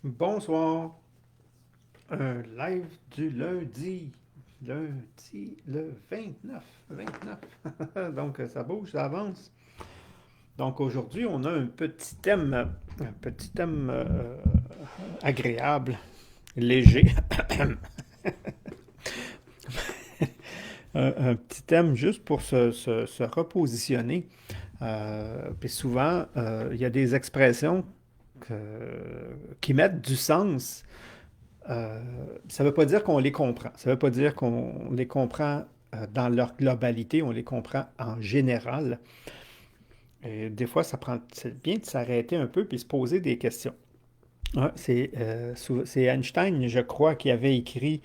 Bonsoir. Un live du lundi. Lundi le 29. 29. Donc, ça bouge, ça avance. Donc, aujourd'hui, on a un petit thème agréable, léger. Un petit thème juste pour se repositionner. Puis souvent, il y a des expressions qui mettent du sens. Ça ne veut pas dire qu'on les comprend. Ça ne veut pas dire qu'on les comprend dans leur globalité, on les comprend en général. Et des fois, c'est bien de s'arrêter un peu puis se poser des questions. Ouais, c'est Einstein, je crois, qui avait écrit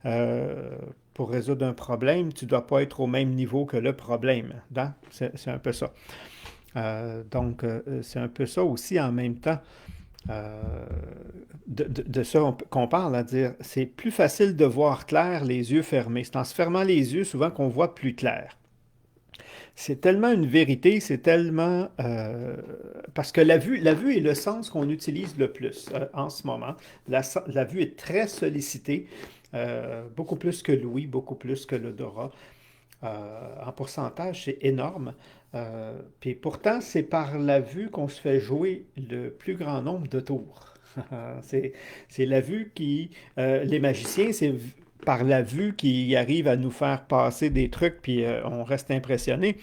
euh, pour résoudre un problème, tu ne dois pas être au même niveau que le problème. Hein? C'est un peu ça. Donc, c'est un peu ça aussi en même temps. euh, de ça qu'on parle, à dire, c'est plus facile de voir clair les yeux fermés. C'est en se fermant les yeux souvent qu'on voit plus clair. C'est tellement une vérité, c'est tellement... parce que la vue est le sens qu'on utilise le plus en ce moment. La vue est très sollicitée, beaucoup plus que l'ouïe, beaucoup plus que l'odorat. En pourcentage, c'est énorme. Puis pourtant, c'est par la vue qu'on se fait jouer le plus grand nombre de tours. C'est, c'est la vue qui... les magiciens, par la vue qui arrive à nous faire passer des trucs, puis on reste impressionné.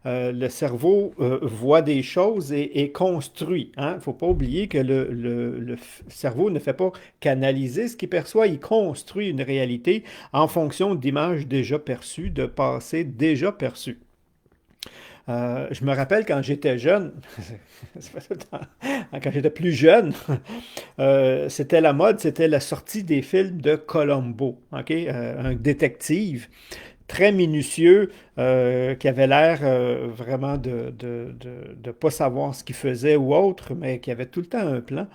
Le cerveau voit des choses et construit. Il ne faut pas oublier que le cerveau ne fait pas qu'analyser ce qu'il perçoit, il construit une réalité en fonction d'images déjà perçues, de passé déjà perçu. Je me rappelle quand j'étais jeune, quand j'étais plus jeune, c'était la mode, c'était la sortie des films de Columbo, ok? Un détective très minutieux, qui avait l'air vraiment de pas savoir ce qu'il faisait ou autre, mais qui avait tout le temps un plan.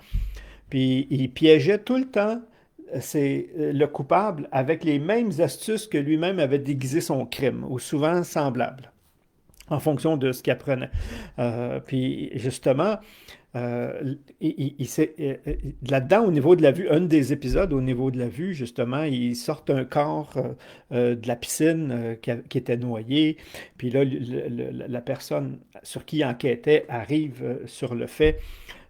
Puis il piégeait tout le temps le coupable avec les mêmes astuces que lui-même avait déguisé son crime, ou souvent semblables, en fonction de ce qu'il apprenait. Puis justement, là-dedans, au niveau de la vue, un des épisodes au niveau de la vue, justement, ils sortent un corps de la piscine qui était noyé. Puis là, la personne sur qui il enquêtait arrive sur le fait.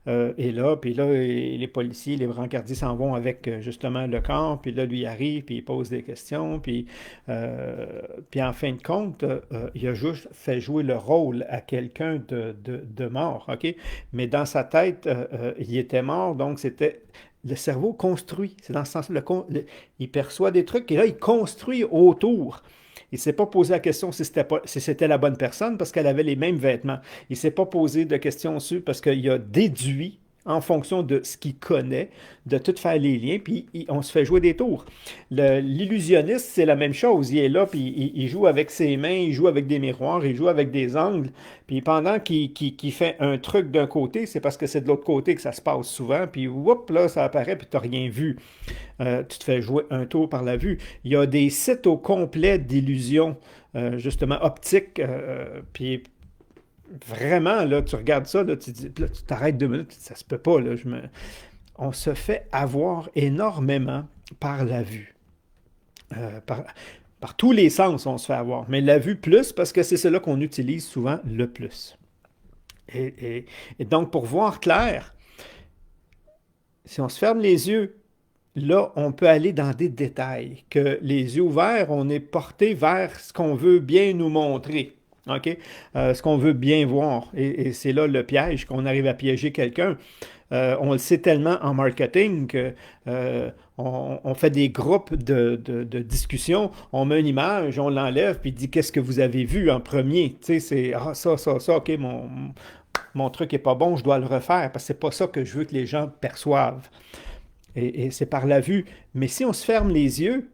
Puis là, les policiers, les brancardiers s'en vont avec justement le corps, puis là, lui arrive, puis il pose des questions, puis en fin de compte, il a juste fait jouer le rôle à quelqu'un de mort, OK? Mais dans sa tête, il était mort, donc c'était... Le cerveau construit, c'est dans ce sens-là, il perçoit des trucs, et là, il construit autour. Il ne s'est pas posé la question si c'était la bonne personne parce qu'elle avait les mêmes vêtements. Il ne s'est pas posé de questions dessus parce qu'il a déduit en fonction de ce qu'il connaît, de tout faire les liens, puis on se fait jouer des tours. L'illusionniste, c'est la même chose. Il est là, puis il joue avec ses mains, il joue avec des miroirs, il joue avec des angles, puis pendant qu'il fait un truc d'un côté, c'est parce que c'est de l'autre côté que ça se passe souvent, puis whoop, là, ça apparaît, puis tu n'as rien vu. Tu te fais jouer un tour par la vue. Il y a des sites au complet d'illusions, justement optiques, puis vraiment, là, tu regardes ça, là, là, tu t'arrêtes 2 minutes, ça se peut pas, là, on se fait avoir énormément par la vue. Par tous les sens, on se fait avoir, mais la vue plus, parce que c'est cela qu'on utilise souvent le plus. Et, et- et donc, pour voir clair, si on se ferme les yeux, là, on peut aller dans des détails, que les yeux ouverts, on est porté vers ce qu'on veut bien nous montrer, OK? Ce qu'on veut bien voir. Et c'est là le piège, qu'on arrive à piéger quelqu'un. On le sait tellement en marketing que on fait des groupes de discussion, on met une image, on l'enlève, puis il dit qu'est-ce que vous avez vu en premier. Tu sais, c'est ah, ça, OK, mon truc est pas bon, je dois le refaire, parce que c'est pas ça que je veux que les gens perçoivent. Et c'est par la vue. Mais si on se ferme les yeux,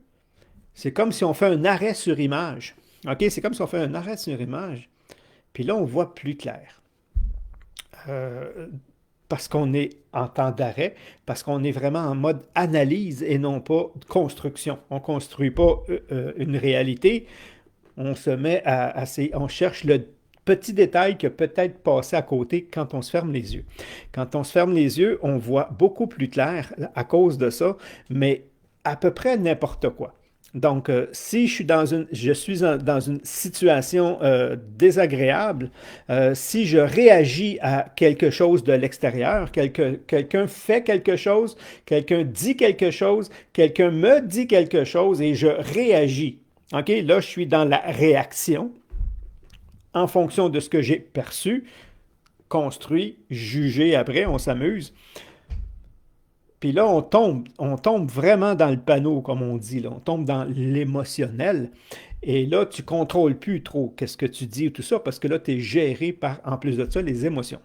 c'est comme si on fait un arrêt sur image. OK? C'est comme si on fait un arrêt sur image. Puis là, on voit plus clair. Euh, Parce qu'on est en temps d'arrêt, parce qu'on est vraiment en mode analyse et non pas construction. On ne construit pas une réalité, on se met on cherche Petit détail qui a peut-être passé à côté quand on se ferme les yeux. Quand on se ferme les yeux, on voit beaucoup plus clair à cause de ça, mais à peu près n'importe quoi. Donc, si je suis dans une situation désagréable, si je réagis à quelque chose de l'extérieur, quelqu'un fait quelque chose, quelqu'un dit quelque chose, quelqu'un me dit quelque chose et je réagis. OK, là, je suis dans la réaction en fonction de ce que j'ai perçu, construit, jugé après, on s'amuse. Puis là, on tombe vraiment dans le panneau, comme on dit, là. On tombe dans l'émotionnel. Et là, tu ne contrôles plus trop qu'est-ce que tu dis ou tout ça, parce que là, tu es géré par, en plus de ça, les émotions.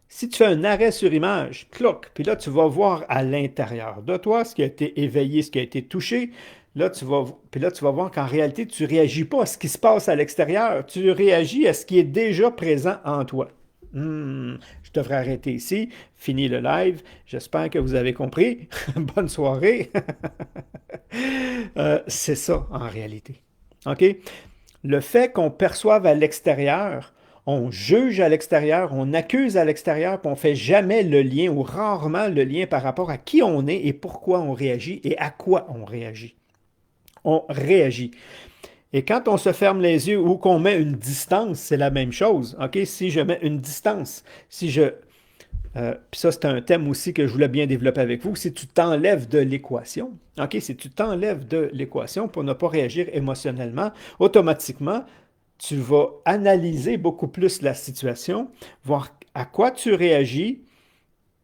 Si tu fais un arrêt sur image, cloc, puis là, tu vas voir à l'intérieur de toi ce qui a été éveillé, ce qui a été touché. Puis là, tu vas voir qu'en réalité, tu ne réagis pas à ce qui se passe à l'extérieur, tu réagis à ce qui est déjà présent en toi. Je devrais arrêter ici, fini le live. J'espère que vous avez compris. Bonne soirée. C'est ça en réalité. OK? Le fait qu'on perçoive à l'extérieur, on juge à l'extérieur, on accuse à l'extérieur, puis on ne fait jamais le lien ou rarement le lien par rapport à qui on est et pourquoi on réagit et à quoi on réagit. On réagit. Et quand on se ferme les yeux ou qu'on met une distance, c'est la même chose. OK? Si je mets une distance, si je... puis ça, c'est un thème aussi que je voulais bien développer avec vous. Si tu t'enlèves de l'équation, OK? Si tu t'enlèves de l'équation pour ne pas réagir émotionnellement, automatiquement, tu vas analyser beaucoup plus la situation, voir à quoi tu réagis,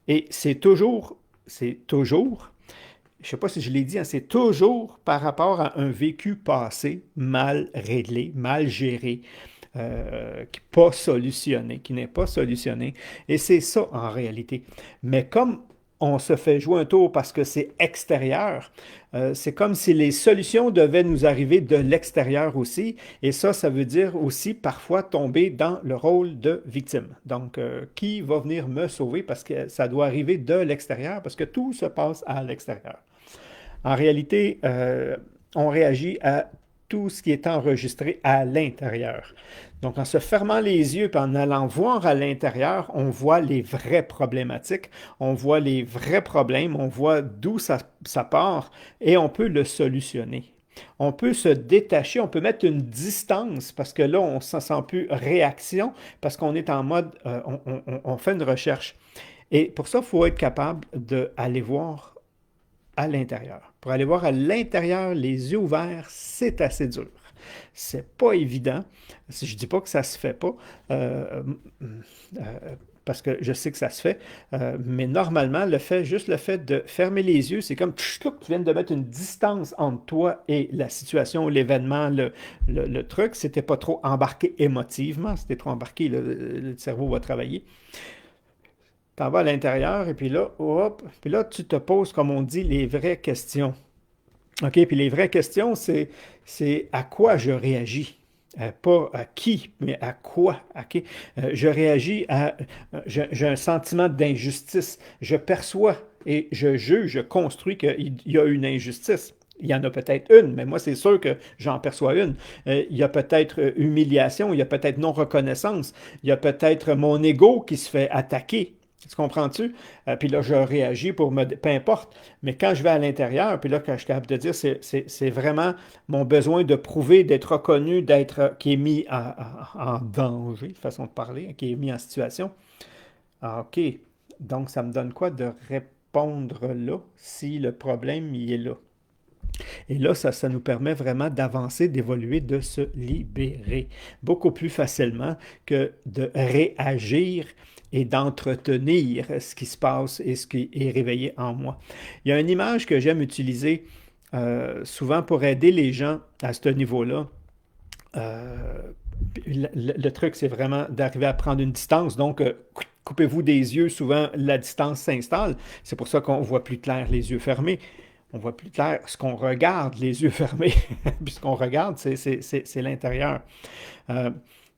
et c'est toujours, je ne sais pas si je l'ai dit, hein, c'est toujours par rapport à un vécu passé mal réglé, mal géré, qui n'est pas solutionné. Et c'est ça en réalité. Mais comme on se fait jouer un tour parce que c'est extérieur, c'est comme si les solutions devaient nous arriver de l'extérieur aussi. Et ça veut dire aussi parfois tomber dans le rôle de victime. Donc, qui va venir me sauver parce que ça doit arriver de l'extérieur, parce que tout se passe à l'extérieur. En réalité, on réagit à tout ce qui est enregistré à l'intérieur. Donc, en se fermant les yeux et en allant voir à l'intérieur, on voit les vraies problématiques, on voit les vrais problèmes, on voit d'où ça part et on peut le solutionner. On peut se détacher, on peut mettre une distance parce que là, on ne se sent plus réaction parce qu'on est en mode, on fait une recherche. Et pour ça, il faut être capable d'aller voir à l'intérieur. Pour aller voir à l'intérieur, les yeux ouverts, c'est assez dur. C'est pas évident. Je dis pas que ça se fait pas, parce que je sais que ça se fait, mais normalement, juste le fait de fermer les yeux, c'est comme tu viens de mettre une distance entre toi et la situation, l'événement, le truc. C'était pas trop embarqué émotivement, c'était trop embarqué, le cerveau va travailler. T'en vas à l'intérieur et puis là, hop, puis là, tu te poses, comme on dit, les vraies questions. OK, puis les vraies questions, c'est à quoi je réagis. Pas à qui, mais à quoi. OK? Je réagis j'ai un sentiment d'injustice. Je perçois et je juge, je construis qu'il y a une injustice. Il y en a peut-être une, mais moi, c'est sûr que j'en perçois une. Il y a peut-être humiliation, il y a peut-être non-reconnaissance, il y a peut-être mon ego qui se fait attaquer. Tu comprends-tu? Puis là, je réagis peu importe. Mais quand je vais à l'intérieur, puis là, quand je suis capable de dire, c'est vraiment mon besoin de prouver, d'être reconnu, qui est mis en danger, façon de parler, qui est mis en situation. Ah, OK. Donc, ça me donne quoi de répondre là si le problème, il est là? Et là, ça nous permet vraiment d'avancer, d'évoluer, de se libérer beaucoup plus facilement que de réagir et d'entretenir ce qui se passe et ce qui est réveillé en moi. Il y a une image que j'aime utiliser souvent pour aider les gens à ce niveau-là. Euh, le truc, c'est vraiment d'arriver à prendre une distance. Donc, coupez-vous des yeux, souvent la distance s'installe. C'est pour ça qu'on voit plus clair les yeux fermés. On voit plus clair ce qu'on regarde les yeux fermés. Puis ce qu'on regarde, c'est l'intérieur. Euh,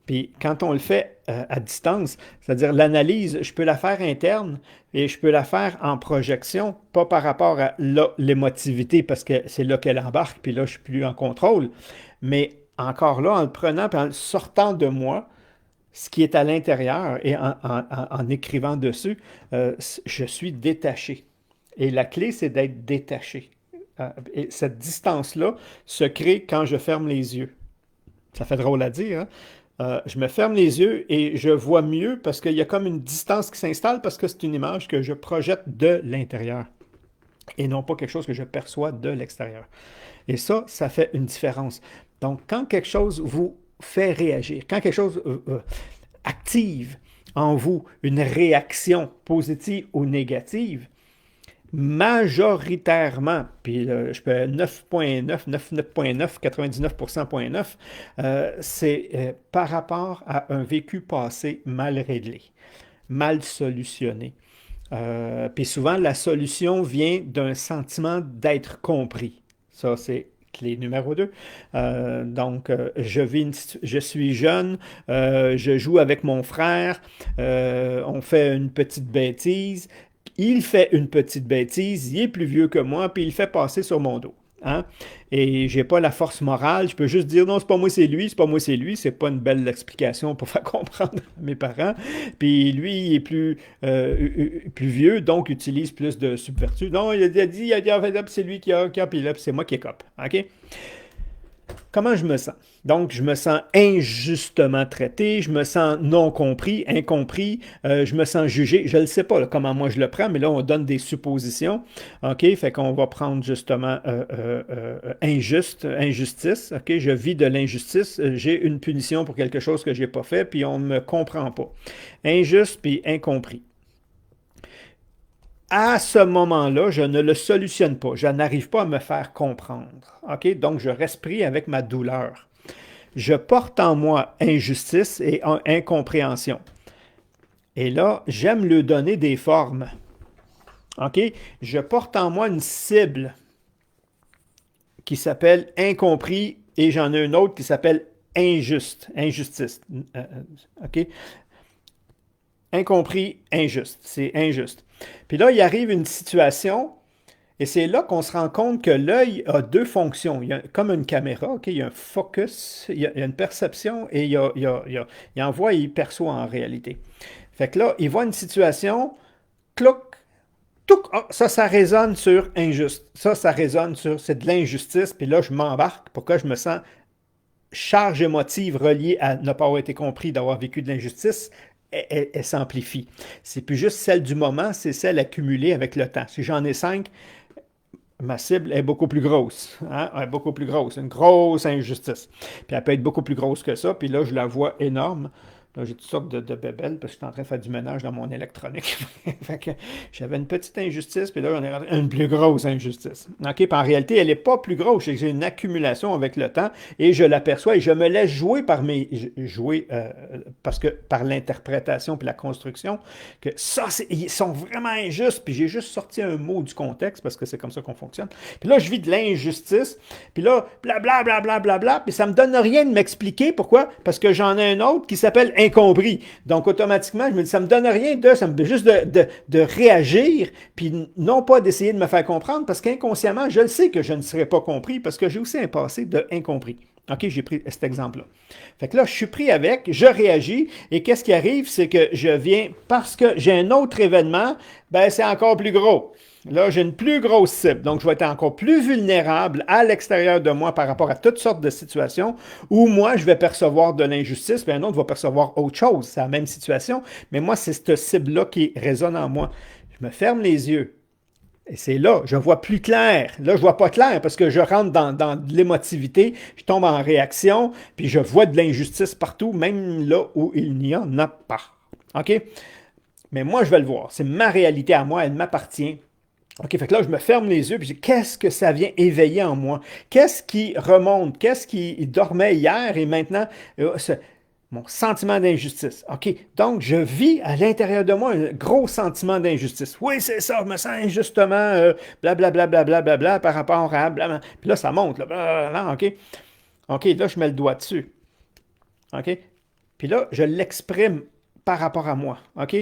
Puis quand on le fait à distance, c'est-à-dire l'analyse, je peux la faire interne et je peux la faire en projection, pas par rapport à l'émotivité, parce que c'est là qu'elle embarque, puis là, je suis plus en contrôle. Mais encore là, en le prenant et en le sortant de moi, ce qui est à l'intérieur et en écrivant dessus, je suis détaché. Et la clé, c'est d'être détaché. Et cette distance-là se crée quand je ferme les yeux. Ça fait drôle à dire, hein? Je me ferme les yeux et je vois mieux parce qu'il y a comme une distance qui s'installe parce que c'est une image que je projette de l'intérieur et non pas quelque chose que je perçois de l'extérieur. Et ça fait une différence. Donc, quand quelque chose vous fait réagir, quand quelque chose active en vous une réaction positive ou négative, majoritairement, puis je peux 9.9, 99.9, 99.9, c'est par rapport à un vécu passé mal réglé, mal solutionné. Puis souvent, la solution vient d'un sentiment d'être compris. Ça, c'est clé numéro 2. Je suis jeune, je joue avec mon frère, on fait une petite bêtise. Il fait une petite bêtise, il est plus vieux que moi, puis il fait passer sur mon dos. Hein? Et j'ai pas la force morale, je peux juste dire non, c'est pas moi, c'est lui, c'est pas moi, c'est lui. C'est pas une belle explication pour faire comprendre à mes parents. Puis lui, il est plus vieux, donc utilise plus de subvertus. Non, il a dit, c'est lui qui a, puis là, c'est moi qui ai cop. OK? Comment je me sens? Donc, je me sens injustement traité, je me sens non compris, incompris, je me sens jugé. Je ne sais pas là, comment moi je le prends, mais là, on donne des suppositions. OK? Fait qu'on va prendre justement injustice. OK? Je vis de l'injustice, j'ai une punition pour quelque chose que je n'ai pas fait, puis on ne me comprend pas. Injuste puis incompris. À ce moment-là, je ne le solutionne pas. Je n'arrive pas à me faire comprendre. OK? Donc, je reste pris avec ma douleur. Je porte en moi injustice et incompréhension. Et là, j'aime lui donner des formes. OK? Je porte en moi une cible qui s'appelle incompris et j'en ai une autre qui s'appelle injustice. OK? Incompris, injuste. C'est injuste. Puis là, il arrive une situation et c'est là qu'on se rend compte que l'œil a deux fonctions. Il y a comme une caméra, OK? Il y a un focus, il y a une perception et il envoie et il perçoit en réalité. Fait que là, il voit une situation, clouc, touc, oh, ça résonne sur injuste. Ça résonne sur c'est de l'injustice. Puis là, je m'embarque. Pourquoi je me sens charge émotive reliée à ne pas avoir été compris, d'avoir vécu de l'injustice, elle s'amplifie. C'est plus juste celle du moment, c'est celle accumulée avec le temps. Si j'en ai 5, ma cible est beaucoup plus grosse. Hein? Elle est beaucoup plus grosse. Une grosse injustice. Puis elle peut être beaucoup plus grosse que ça. Puis là, je la vois énorme. Là, j'ai toutes sortes de bébelles parce que je suis en train de faire du ménage dans mon électronique. Fait que j'avais une petite injustice, puis là, on est rendu à une plus grosse injustice. OK? Puis en réalité, elle n'est pas plus grosse. J'ai une accumulation avec le temps et je l'aperçois et je me laisse jouer parce que par l'interprétation puis la construction, que ça, ils sont vraiment injustes. Puis j'ai juste sorti un mot du contexte parce que c'est comme ça qu'on fonctionne. Puis là, je vis de l'injustice. Puis là, blablabla, bla, bla, bla, bla, puis ça me donne rien de m'expliquer. Pourquoi? Parce que j'en ai un autre qui s'appelle incompris. Donc, automatiquement, je me dis, ça me donne rien ça me dit juste de réagir, puis non pas d'essayer de me faire comprendre, parce qu'inconsciemment, je le sais que je ne serai pas compris, parce que j'ai aussi un passé de incompris. OK, j'ai pris cet exemple-là. Fait que là, je suis pris avec, je réagis, et qu'est-ce qui arrive, c'est que je viens, parce que j'ai un autre événement, ben c'est encore plus gros. Là, j'ai une plus grosse cible, donc je vais être encore plus vulnérable à l'extérieur de moi par rapport à toutes sortes de situations où moi, je vais percevoir de l'injustice, puis un autre va percevoir autre chose. C'est la même situation, mais moi, c'est cette cible-là qui résonne en moi. Je me ferme les yeux. Et c'est là, je vois plus clair. Là, je vois pas clair parce que je rentre dans de l'émotivité, je tombe en réaction, puis je vois de l'injustice partout, même là où il n'y en a pas. OK? Mais moi, je vais le voir. C'est ma réalité à moi, elle m'appartient. OK, fait que là, je me ferme les yeux, puis je dis, qu'est-ce que ça vient éveiller en moi? Qu'est-ce qui remonte? Qu'est-ce qui dormait hier et maintenant, mon sentiment d'injustice. OK, donc je vis à l'intérieur de moi un gros sentiment d'injustice. Oui, c'est ça, je me sens injustement, blablabla, blablabla, par rapport à blablabla. Puis là, ça monte, là, blablabla, OK. OK, là, je mets le doigt dessus. OK? Puis là, je l'exprime par rapport à moi. OK?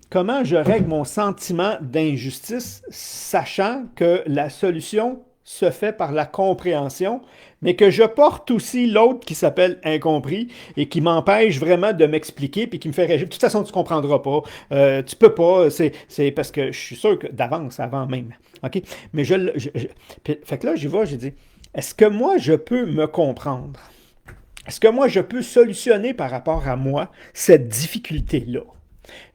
Comment je règle mon sentiment d'injustice, sachant que la solution, se fait par la compréhension, mais que je porte aussi l'autre qui s'appelle incompris et qui m'empêche vraiment de m'expliquer puis qui me fait réagir. De toute façon, tu ne comprendras pas. Tu peux pas. C'est parce que je suis sûr que d'avance, avant même. OK? Mais fait que là, j'y vais, j'ai dit, est-ce que moi, je peux me comprendre? Est-ce que moi, je peux solutionner par rapport à moi cette difficulté-là?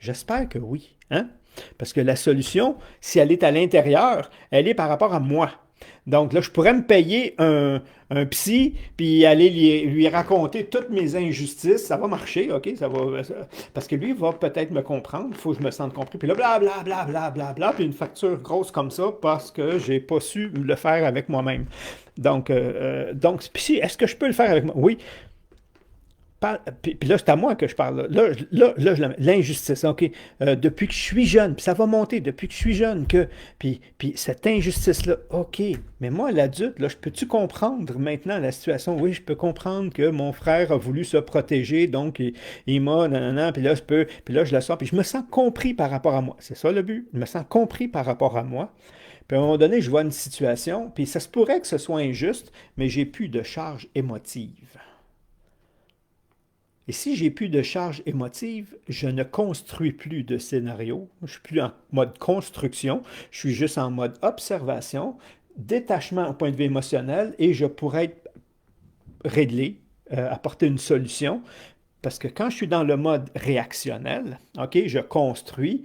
J'espère que oui. Hein? Parce que la solution, si elle est à l'intérieur, elle est par rapport à moi. Donc là, je pourrais me payer un psy, puis aller lui raconter toutes mes injustices. Ça va marcher, OK? Parce que lui, il va peut-être me comprendre. Il faut que je me sente compris. Puis là, blablabla, bla, puis une facture grosse comme ça parce que je n'ai pas su le faire avec moi-même. Donc, puis est-ce que je peux le faire avec moi? Oui, puis là, c'est à moi que je parle. L'injustice, OK? Depuis que je suis jeune, puis ça va monter depuis que je suis jeune, puis cette injustice-là, OK. Mais moi, l'adulte, là, je peux-tu comprendre maintenant la situation? Oui, je peux comprendre que mon frère a voulu se protéger, donc il m'a, nanana, puis là, je le sens, puis je me sens compris par rapport à moi. C'est ça le but. Je me sens compris par rapport à moi. Puis à un moment donné, je vois une situation, puis ça se pourrait que ce soit injuste, mais j'ai plus de charge émotive. Et si j'ai plus de charge émotive, je ne construis plus de scénario. Je ne suis plus en mode construction. Je suis juste en mode observation, détachement au point de vue émotionnel et je pourrais être réglé, apporter une solution. Parce que quand je suis dans le mode réactionnel, OK, je construis,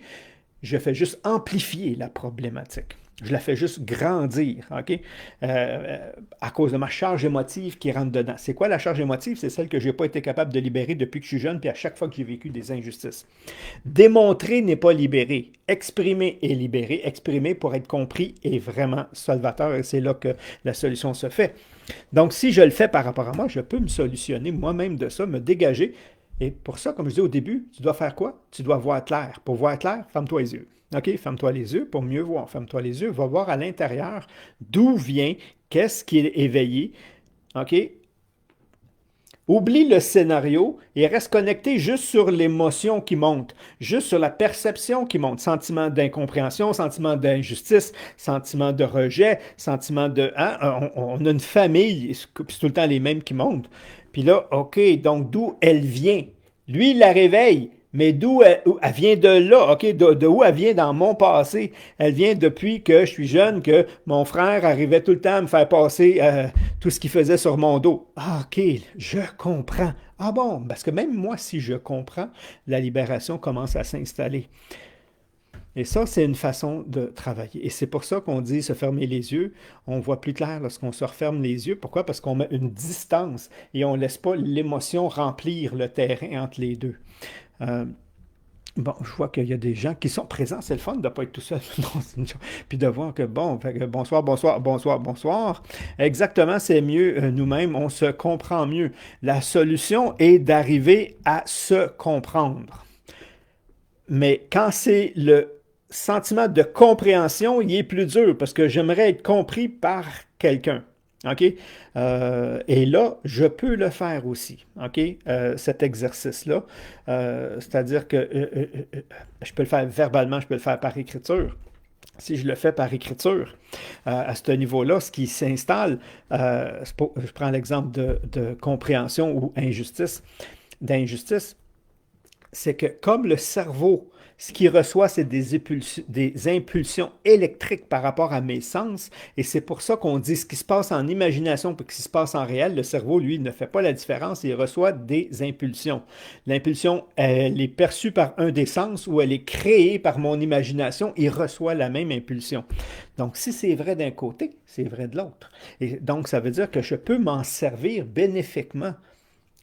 je fais juste amplifier la problématique. Je la fais juste grandir, OK? À cause de ma charge émotive qui rentre dedans. C'est quoi la charge émotive? C'est celle que je n'ai pas été capable de libérer depuis que je suis jeune, puis à chaque fois que j'ai vécu des injustices. Démontrer n'est pas libérer. Exprimer est libérer. Exprimer pour être compris est vraiment salvateur, et c'est là que la solution se fait. Donc, si je le fais par rapport à moi, je peux me solutionner moi-même de ça, me dégager. Et pour ça, comme je dis au début, tu dois faire quoi? Tu dois voir clair. Pour voir clair, ferme-toi les yeux. OK, ferme-toi les yeux pour mieux voir. Ferme-toi les yeux, va voir à l'intérieur d'où vient, qu'est-ce qui est éveillé. OK? Oublie le scénario et reste connecté juste sur l'émotion qui monte, juste sur la perception qui monte. Sentiment d'incompréhension, sentiment d'injustice, sentiment de rejet, sentiment de... Hein, on a une famille, c'est tout le temps les mêmes qui montent. Puis là, OK, donc d'où elle vient? Lui, il la réveille. Mais d'où elle vient de là, OK? De où elle vient dans mon passé? Elle vient depuis que je suis jeune, que mon frère arrivait tout le temps à me faire passer tout ce qu'il faisait sur mon dos. Ah, OK, je comprends. Ah bon, parce que même moi, si je comprends, la libération commence à s'installer. Et ça, c'est une façon de travailler. Et c'est pour ça qu'on dit se fermer les yeux. On voit plus clair lorsqu'on se referme les yeux. Pourquoi? Parce qu'on met une distance et on ne laisse pas l'émotion remplir le terrain entre les deux. Euh, Bon, je vois qu'il y a des gens qui sont présents. C'est le fun de ne pas être tout seul. Puis de voir que, bon, fait que bonsoir, bonsoir, bonsoir, bonsoir. Exactement, c'est mieux nous-mêmes. On se comprend mieux. La solution est d'arriver à se comprendre. Mais quand c'est le sentiment de compréhension, il est plus dur parce que j'aimerais être compris par quelqu'un. OK? Et là, je peux le faire aussi. OK? Cet exercice-là. C'est-à-dire que je peux le faire verbalement, je peux le faire par écriture. Si je le fais par écriture, à ce niveau-là, ce qui s'installe, je prends l'exemple de compréhension ou d'injustice, c'est que comme le cerveau, ce qu'il reçoit, c'est des impulsions électriques par rapport à mes sens. Et c'est pour ça qu'on dit ce qui se passe en imagination et ce qui se passe en réel. Le cerveau, lui, ne fait pas la différence. Il reçoit des impulsions. L'impulsion, elle est perçue par un des sens ou elle est créée par mon imagination. Il reçoit la même impulsion. Donc, si c'est vrai d'un côté, c'est vrai de l'autre. Et donc, ça veut dire que je peux m'en servir bénéfiquement.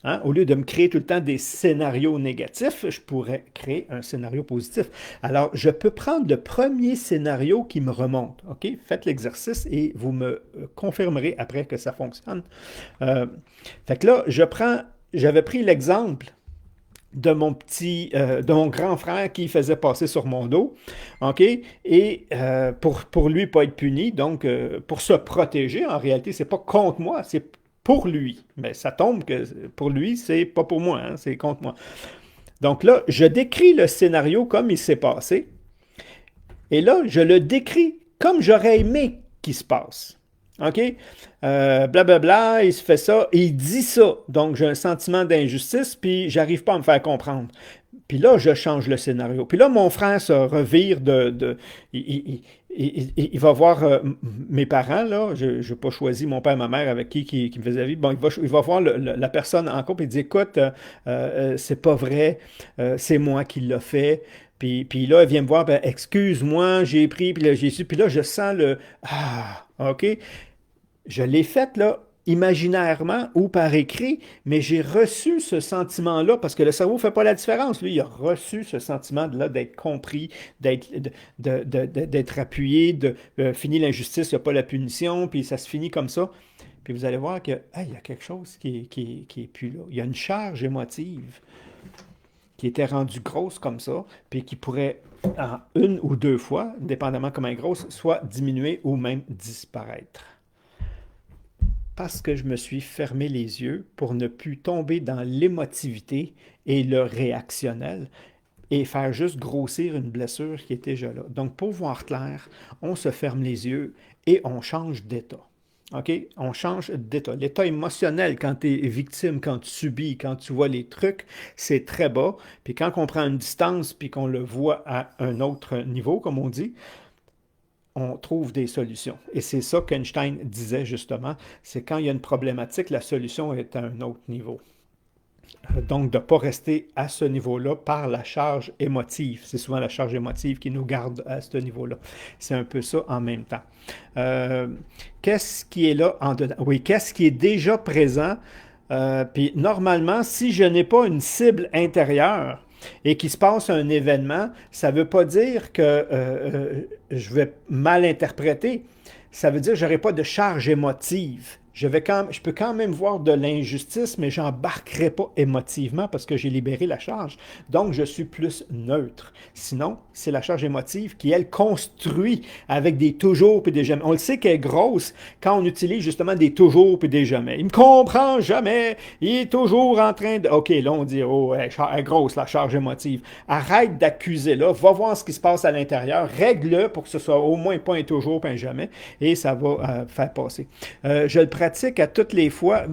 Hein? Au lieu de me créer tout le temps des scénarios négatifs, je pourrais créer un scénario positif. Alors, je peux prendre le premier scénario qui me remonte. OK? Faites l'exercice et vous me confirmerez après que ça fonctionne. Fait que là, j'avais pris l'exemple de de mon grand frère qui faisait passer sur mon dos, OK? Et pour lui pas être puni, donc pour se protéger, en réalité, c'est pas contre moi, c'est pour lui. Mais ça tombe que pour lui, c'est pas pour moi, hein, c'est contre moi. Donc là, je décris le scénario comme il s'est passé, et là, je le décris comme j'aurais aimé qu'il se passe. OK? Blablabla, il se fait ça, et il dit ça. Donc, j'ai un sentiment d'injustice, puis j'arrive pas à me faire comprendre. Puis là, je change le scénario. Puis là, mon frère se revire il va voir mes parents, là. Je n'ai pas choisi mon père et ma mère avec qui me faisait vivre. Bon, il va voir la personne en couple et dit, écoute, c'est pas vrai, c'est moi qui l'a fait. Puis là, il vient me voir, ben, excuse-moi, j'ai pris, puis là, j'ai su. Puis là, je sens ah, OK. Je l'ai faite, là, imaginairement ou par écrit, mais j'ai reçu ce sentiment-là parce que le cerveau ne fait pas la différence. Lui, il a reçu ce sentiment-là d'être compris, d'être appuyé, de finir l'injustice, il n'y a pas la punition, puis ça se finit comme ça. Puis vous allez voir que, ah, il y a quelque chose qui est plus là. Il y a une charge émotive qui était rendue grosse comme ça, puis qui pourrait, en une ou deux fois, dépendamment comment elle est grosse, soit diminuer ou même disparaître parce que je me suis fermé les yeux pour ne plus tomber dans l'émotivité et le réactionnel et faire juste grossir une blessure qui était déjà là. Donc, pour voir clair, on se ferme les yeux et on change d'état. OK? On change d'état. L'état émotionnel, quand tu es victime, quand tu subis, quand tu vois les trucs, c'est très bas. Puis quand on prend une distance puis qu'on le voit à un autre niveau, comme on dit, on trouve des solutions. Et c'est ça qu'Einstein disait justement, c'est quand il y a une problématique, la solution est à un autre niveau. Donc, de ne pas rester à ce niveau-là par la charge émotive. C'est souvent la charge émotive qui nous garde à ce niveau-là. C'est un peu ça en même temps. Euh, qu'est-ce qui est là en dedans? Oui, qu'est-ce qui est déjà présent? Puis normalement, si je n'ai pas une cible intérieure, et qu'il se passe un événement, ça ne veut pas dire que je vais mal interpréter. Ça veut dire que je n'aurai pas de charge émotive. Je peux quand même voir de l'injustice, mais j'embarquerai pas émotivement parce que j'ai libéré la charge. Donc, je suis plus neutre. Sinon, c'est la charge émotive qui, elle, construit avec des toujours et des jamais. On le sait qu'elle est grosse quand on utilise justement des toujours et des jamais. Il me comprend jamais. Il est toujours en train de... OK, là, on dit, oh, elle est grosse, la charge émotive. Arrête d'accuser là. Va voir ce qui se passe à l'intérieur. Règle-le pour que ce soit au moins pas un toujours, pas un jamais. Et ça va faire passer. Je le pratique à toutes les fois.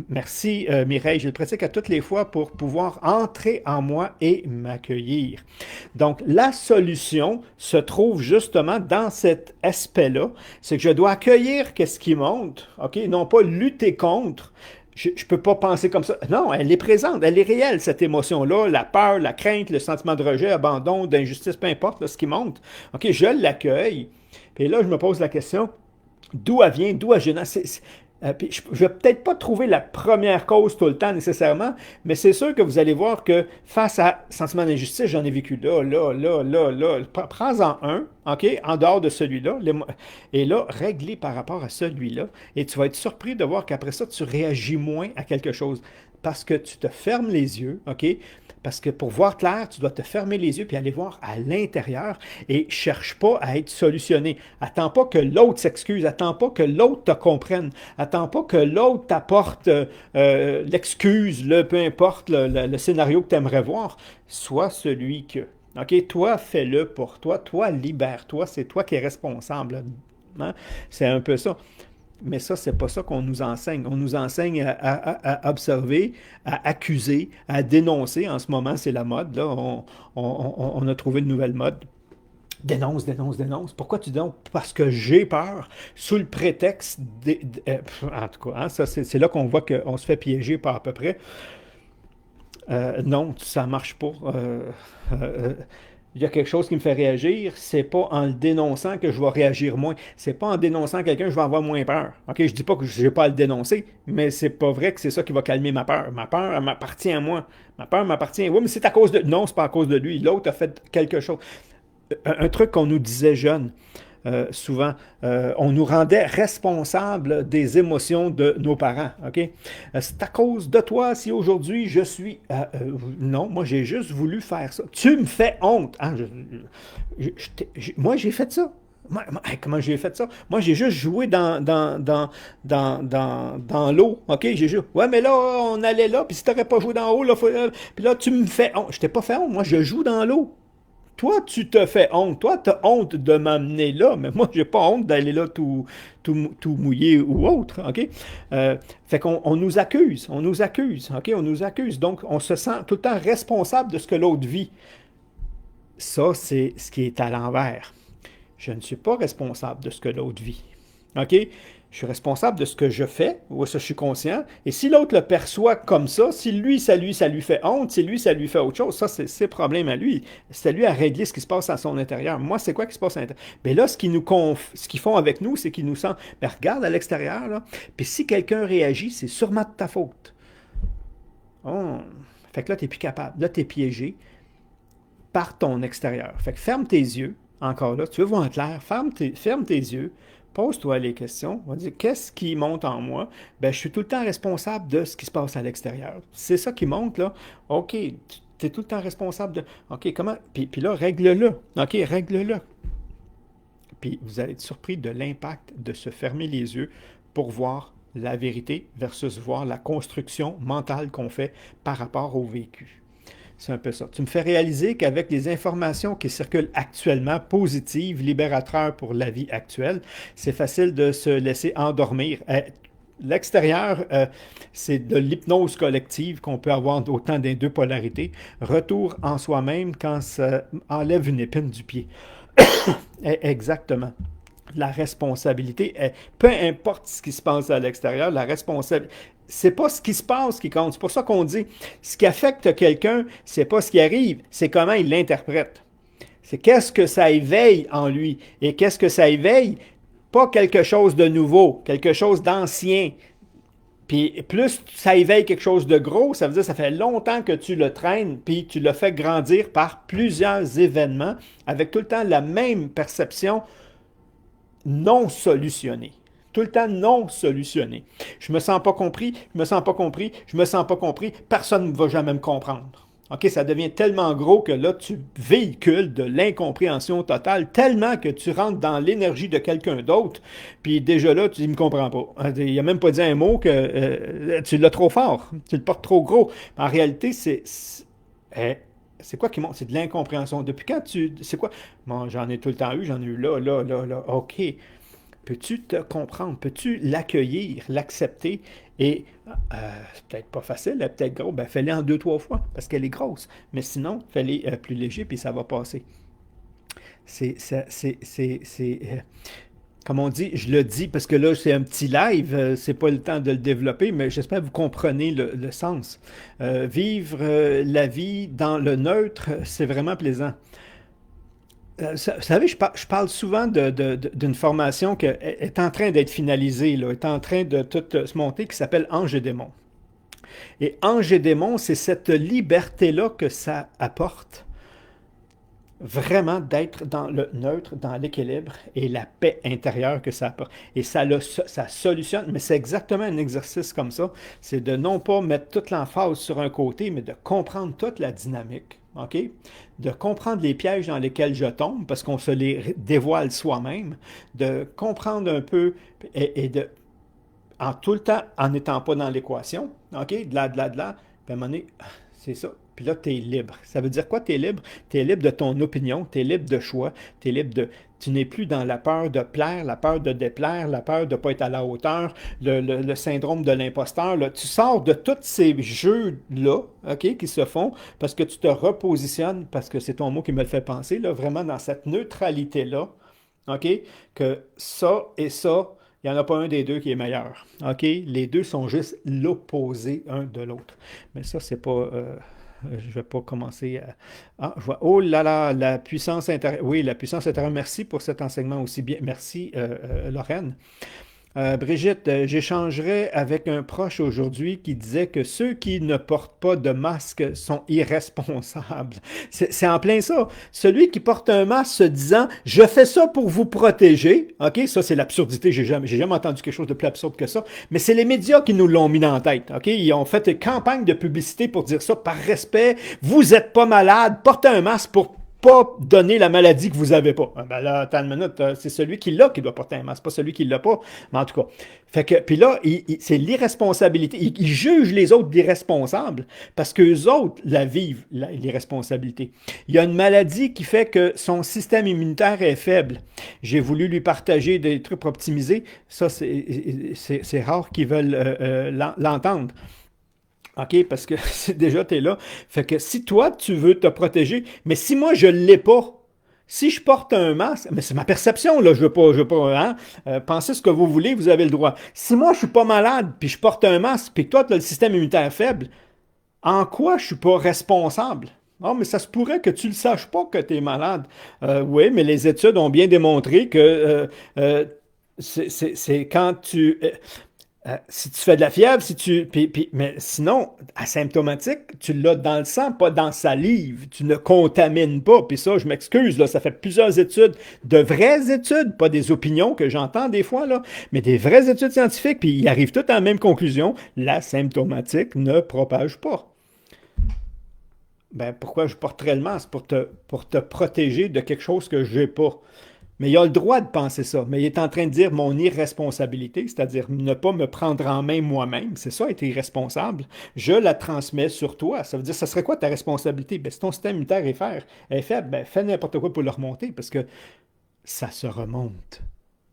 Merci Mireille, je le pratique à toutes les fois pour pouvoir entrer en moi et m'accueillir. Donc, la solution se trouve justement dans cet aspect-là. C'est que je dois accueillir qu'est-ce qui monte, OK? Non pas lutter contre. Je ne peux pas penser comme ça. Non, elle est présente, elle est réelle, cette émotion-là, la peur, la crainte, le sentiment de rejet, abandon, d'injustice, peu importe là, ce qui monte. OK, je l'accueille. Puis là, je me pose la question, d'où elle vient, d'où elle génère. Puis je ne vais peut-être pas trouver la première cause tout le temps nécessairement, mais c'est sûr que vous allez voir que face à sentiment d'injustice, j'en ai vécu là. Prends-en un, OK, en dehors de celui-là, et là, réglé par rapport à celui-là, et tu vas être surpris de voir qu'après ça, tu réagis moins à quelque chose parce que tu te fermes les yeux, OK? Parce que pour voir clair, tu dois te fermer les yeux puis aller voir à l'intérieur et cherche pas à être solutionné. Attends pas que l'autre s'excuse, attends pas que l'autre te comprenne, attends pas que l'autre t'apporte l'excuse, peu importe le scénario que tu aimerais voir. Sois celui que. OK, toi, fais-le pour toi, toi, libère-toi, c'est toi qui es responsable. Hein? C'est un peu ça. Mais ça, c'est pas ça qu'on nous enseigne. On nous enseigne à observer, à accuser, à dénoncer. En ce moment, c'est la mode. Là. On a trouvé une nouvelle mode. Dénonce, dénonce, dénonce. Pourquoi tu dénonces? Parce que j'ai peur, sous le prétexte... en tout cas, hein, ça, c'est là qu'on voit qu'on se fait piéger par à peu près. Non, ça marche pas. Euh, il y a quelque chose qui me fait réagir, c'est pas en le dénonçant que je vais réagir moins. C'est pas en dénonçant quelqu'un que je vais avoir moins peur. OK, je dis pas que je n'ai pas à le dénoncer, mais c'est pas vrai que c'est ça qui va calmer ma peur. Ma peur, elle m'appartient à moi. Ma peur m'appartient. Oui, mais c'est à cause de... Non, c'est pas à cause de lui. L'autre a fait quelque chose. Un truc qu'on nous disait jeune, souvent, on nous rendait responsables des émotions de nos parents. OK? C'est à cause de toi si aujourd'hui je suis... non, moi j'ai juste voulu faire ça. Tu me fais honte. Hein? Moi j'ai fait ça. Comment j'ai fait ça? Moi, j'ai juste joué dans l'eau. OK? J'ai juste. Ouais, mais là, on allait là, puis si t'aurais pas joué dans l'eau, là, puis là, tu me fais honte. Je t'ai pas fait honte. Moi, je joue dans l'eau. Toi, tu te fais honte. Toi, tu as honte de m'amener là, mais moi, j'ai pas honte d'aller là tout mouillé ou autre, OK? Fait qu'on on nous accuse, OK? On nous accuse. Donc, on se sent tout le temps responsable de ce que l'autre vit. Ça, c'est ce qui est à l'envers. Je ne suis pas responsable de ce que l'autre vit. OK? Je suis responsable de ce que je fais, ou ça, je suis conscient. Et si l'autre le perçoit comme ça, si lui, ça lui fait honte, si lui, ça lui fait autre chose, ça, c'est ses problèmes à lui. C'est à lui à régler ce qui se passe à son intérieur. Moi, c'est quoi qui se passe à l'intérieur? Mais là, ce qu'ils font avec nous, c'est qu'ils nous sentent, mais regarde à l'extérieur, là, puis si quelqu'un réagit, c'est sûrement de ta faute. Oh. Fait que là, tu n'es plus capable. Là, tu es piégé par ton extérieur. Fait que ferme tes yeux, encore là, tu veux voir en clair, ferme tes yeux, pose-toi les questions, on va dire, qu'est-ce qui monte en moi? Ben, je suis tout le temps responsable de ce qui se passe à l'extérieur. C'est ça qui monte, là. OK, tu es tout le temps responsable de... OK, comment... Puis là, règle-le. OK, règle-le. Puis vous allez être surpris de l'impact de se fermer les yeux pour voir la vérité versus voir la construction mentale qu'on fait par rapport au vécu. C'est un peu ça. Tu me fais réaliser qu'avec les informations qui circulent actuellement, positives, libératrices pour la vie actuelle, c'est facile de se laisser endormir. L'extérieur, c'est de l'hypnose collective qu'on peut avoir autant des deux polarités. Retour en soi-même quand ça enlève une épine du pied. Exactement. La responsabilité, peu importe ce qui se passe à l'extérieur, la responsabilité, c'est pas ce qui se passe qui compte. C'est pour ça qu'on dit, ce qui affecte quelqu'un, c'est pas ce qui arrive, c'est comment il l'interprète. C'est qu'est-ce que ça éveille en lui. Et qu'est-ce que ça éveille? Pas quelque chose de nouveau, quelque chose d'ancien. Puis plus ça éveille quelque chose de gros, ça veut dire que ça fait longtemps que tu le traînes, puis tu le fais grandir par plusieurs événements, avec tout le temps la même perception non solutionnée. Tout le temps non solutionné. Je me sens pas compris, je me sens pas compris, je me sens pas compris, personne ne va jamais me comprendre. OK, ça devient tellement gros que là, tu véhicules de l'incompréhension totale, tellement que tu rentres dans l'énergie de quelqu'un d'autre, puis déjà là, tu dis, il me comprend pas. Il n'a même pas dit un mot que tu l'as trop fort, tu le portes trop gros. En réalité, c'est quoi qui monte? C'est de l'incompréhension. Depuis quand tu... C'est quoi? Bon, j'en ai tout le temps eu, j'en ai eu là, là, là, là. OK. Peux-tu te comprendre? Peux-tu l'accueillir, l'accepter? Et c'est peut-être pas facile, elle est peut-être gros. Ben, fais-le en 2, 3 fois parce qu'elle est grosse. Mais sinon, fais-le plus léger puis ça va passer. C'est comme on dit, je le dis parce que là, c'est un petit live, c'est pas le temps de le développer, mais j'espère que vous comprenez le sens. Vivre la vie dans le neutre, c'est vraiment plaisant. Vous savez, je parle souvent d'une formation qui est en train d'être finalisée, là, est en train de tout se monter, qui s'appelle Ange et démon. Et Ange et démon, c'est cette liberté-là que ça apporte, vraiment d'être dans le neutre, dans l'équilibre et la paix intérieure que ça apporte. Et ça solutionne, mais c'est exactement un exercice comme ça, c'est de non pas mettre toute l'emphase sur un côté, mais de comprendre toute la dynamique. OK? De comprendre les pièges dans lesquels je tombe, parce qu'on se les dévoile soi-même, de comprendre un peu et de, en tout le temps, en n'étant pas dans l'équation, OK? De là, puis à un moment donné, c'est ça. Puis là, tu es libre. Ça veut dire quoi, tu es libre? Tu es libre de ton opinion, tu es libre de choix, tu es libre de... Tu n'es plus dans la peur de plaire, la peur de déplaire, la peur de ne pas être à la hauteur, le syndrome de l'imposteur. Là. Tu sors de tous ces jeux-là, OK, qui se font parce que tu te repositionnes, parce que c'est ton mot qui me le fait penser, là, vraiment dans cette neutralité-là, OK, que ça et ça, il n'y en a pas un des deux qui est meilleur. OK? Les deux sont juste l'opposé un de l'autre. Mais ça, c'est pas... je ne vais pas commencer à... Ah, je vois... Oh là là, la puissance intérieure. Oui, la puissance intérieure. Merci pour cet enseignement aussi bien. Merci, Lorraine. Brigitte, j'échangerai avec un proche aujourd'hui qui disait que ceux qui ne portent pas de masque sont irresponsables. C'est en plein ça. Celui qui porte un masque se disant « Je fais ça pour vous protéger », OK? Ça, c'est l'absurdité. J'ai jamais entendu quelque chose de plus absurde que ça. Mais c'est les médias qui nous l'ont mis dans la tête, OK? Ils ont fait une campagne de publicité pour dire ça par respect. Vous n'êtes pas malade, portez un masque pour pas donner la maladie que vous n'avez pas. Ah, ben là, attends une minute, c'est celui qui l'a qui doit porter un masque, pas celui qui l'a pas. Mais en tout cas, fait que, puis là, c'est l'irresponsabilité. Ils jugent les autres d'irresponsables parce qu'eux autres la vivent, l'irresponsabilité. Il y a une maladie qui fait que son système immunitaire est faible. J'ai voulu lui partager des trucs pour optimiser. Ça, c'est rare qu'ils veulent l'entendre. OK, parce que déjà, tu es là. Fait que si toi, tu veux te protéger, mais si moi, je ne l'ai pas, si je porte un masque, mais c'est ma perception, là, je veux pas, hein, pensez ce que vous voulez, vous avez le droit. Si moi, je suis pas malade, puis je porte un masque, puis que toi, tu as le système immunitaire faible, en quoi je suis pas responsable? Ah, mais ça se pourrait que tu ne le saches pas que tu es malade. Oui, mais les études ont bien démontré que c'est quand tu... si tu fais de la fièvre, si tu, mais sinon, asymptomatique, tu l'as dans le sang, pas dans la salive. Tu ne contamines pas. Puis ça, je m'excuse, là, ça fait plusieurs études, de vraies études, pas des opinions que j'entends des fois, là, mais des vraies études scientifiques, puis ils arrivent toutes à la même conclusion. L'asymptomatique ne propage pas. Ben, pourquoi je porterais le masque? Pour te protéger de quelque chose que je n'ai pas. Mais il a le droit de penser ça. Mais il est en train de dire mon irresponsabilité, c'est-à-dire ne pas me prendre en main moi-même. C'est ça, être irresponsable. Je la transmets sur toi. Ça veut dire, ça serait quoi ta responsabilité? Ben, si ton système immunitaire est faible, ben, fais n'importe quoi pour le remonter parce que ça se remonte.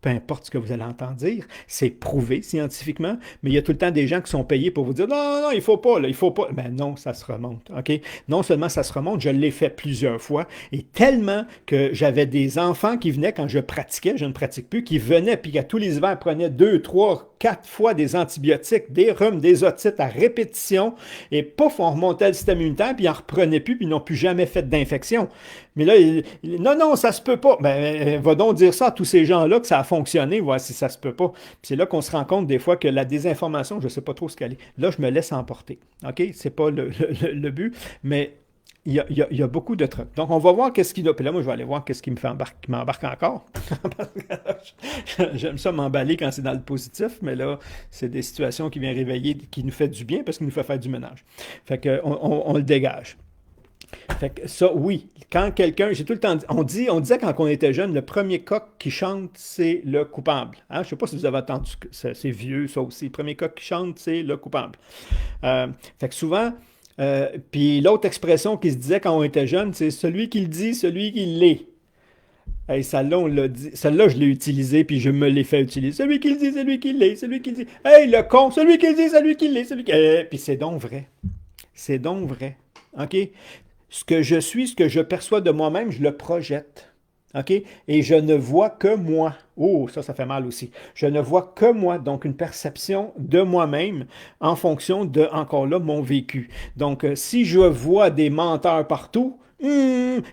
Peu importe ce que vous allez entendre dire, c'est prouvé scientifiquement, mais il y a tout le temps des gens qui sont payés pour vous dire non, non, non, il faut pas, là, il faut pas. Ben non, ça se remonte, OK? Non seulement ça se remonte, je l'ai fait plusieurs fois, et tellement que j'avais des enfants qui venaient quand je pratiquais, je ne pratique plus, qui venaient, puis à tous les hivers prenaient 2, 3, 4 fois des antibiotiques, des rhumes, des otites à répétition, et pouf, on remontait le système immunitaire, puis ils n'en reprenaient plus, puis ils n'ont plus jamais fait d'infection. Mais là, non, non, ça se peut pas. Ben, va donc dire ça à tous ces gens-là que ça a fonctionné, voir si ça se peut pas. Puis c'est là qu'on se rend compte des fois que la désinformation, je ne sais pas trop ce qu'elle est. Là, je me laisse emporter. OK? C'est pas le but, mais il y a beaucoup de trucs. Donc, on va voir qu'est-ce qu'il a. Puis là, moi, je vais aller voir qu'est-ce qui qui m'embarque encore. J'aime ça m'emballer quand c'est dans le positif, mais là, c'est des situations qui viennent réveiller, qui nous fait du bien parce qu'il nous fait faire du ménage. Fait qu'on on le dégage. Fait que ça, oui, quand quelqu'un, j'ai tout le temps dit, on disait quand on était jeune, le premier coq qui chante, c'est le coupable. Hein? Je ne sais pas si vous avez entendu, c'est vieux ça aussi, le premier coq qui chante, c'est le coupable. Fait que souvent, puis l'autre expression qui se disait quand on était jeune, c'est celui qui le dit, celui qui l'est. Hey, celle-là, on l'a dit. Celle-là, je l'ai utilisée, puis je me l'ai fait utiliser. Celui qui le dit, celui qui l'est, celui qui le dit. Hey, le con, celui qui le dit, celui qui l'est, celui qui... puis c'est donc vrai. C'est donc vrai. OK? Ce que je suis, ce que je perçois de moi-même, je le projette. OK? Et je ne vois que moi. Oh, ça fait mal aussi. Je ne vois que moi, donc une perception de moi-même en fonction de, encore là, mon vécu. Donc, si je vois des menteurs partout,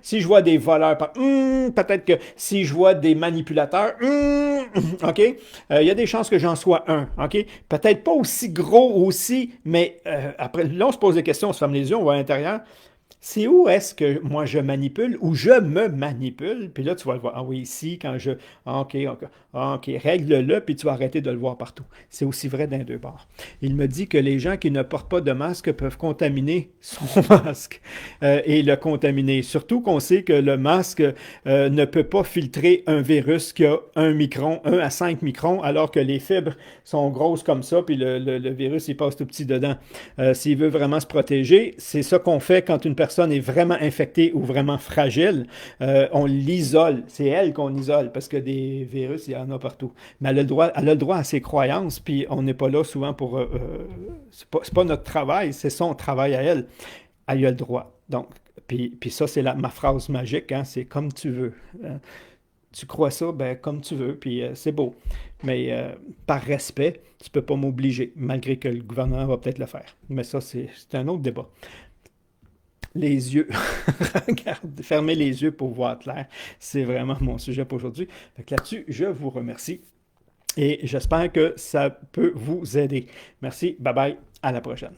si je vois des voleurs partout, peut-être que si je vois des manipulateurs, OK? Il y a des chances que j'en sois un, OK? Peut-être pas aussi gros aussi, mais après, là, on se pose des questions, on se ferme les yeux, on va à l'intérieur. C'est où est-ce que moi je manipule ou je me manipule? Puis là, tu vas le voir. Ah oui, ici, quand je. Ah, OK, OK. Ah, OK, règle-le, puis tu vas arrêter de le voir partout. C'est aussi vrai d'un deux bords. Il me dit que les gens qui ne portent pas de masque peuvent contaminer son masque et le contaminer. Surtout qu'on sait que le masque ne peut pas filtrer un virus qui a 1 micron, 1 à 5 microns, alors que les fibres sont grosses comme ça, puis le virus, il passe tout petit dedans. S'il veut vraiment se protéger, c'est ça qu'on fait quand une personne est vraiment infectée ou vraiment fragile. On l'isole. C'est elle qu'on isole, parce que des virus, il y en a partout. Mais elle a le droit à ses croyances, puis on n'est pas là souvent pour... c'est pas notre travail, c'est son travail à elle. Elle a le droit. Donc, puis ça, c'est ma phrase magique, hein, c'est comme tu veux. Tu crois ça, ben comme tu veux, puis c'est beau. Mais par respect, tu ne peux pas m'obliger, malgré que le gouvernement va peut-être le faire. Mais ça, c'est un autre débat. Les yeux. Regarde, fermez les yeux pour voir clair. C'est vraiment mon sujet pour aujourd'hui. Fait que là-dessus, je vous remercie et j'espère que ça peut vous aider. Merci, bye bye, à la prochaine.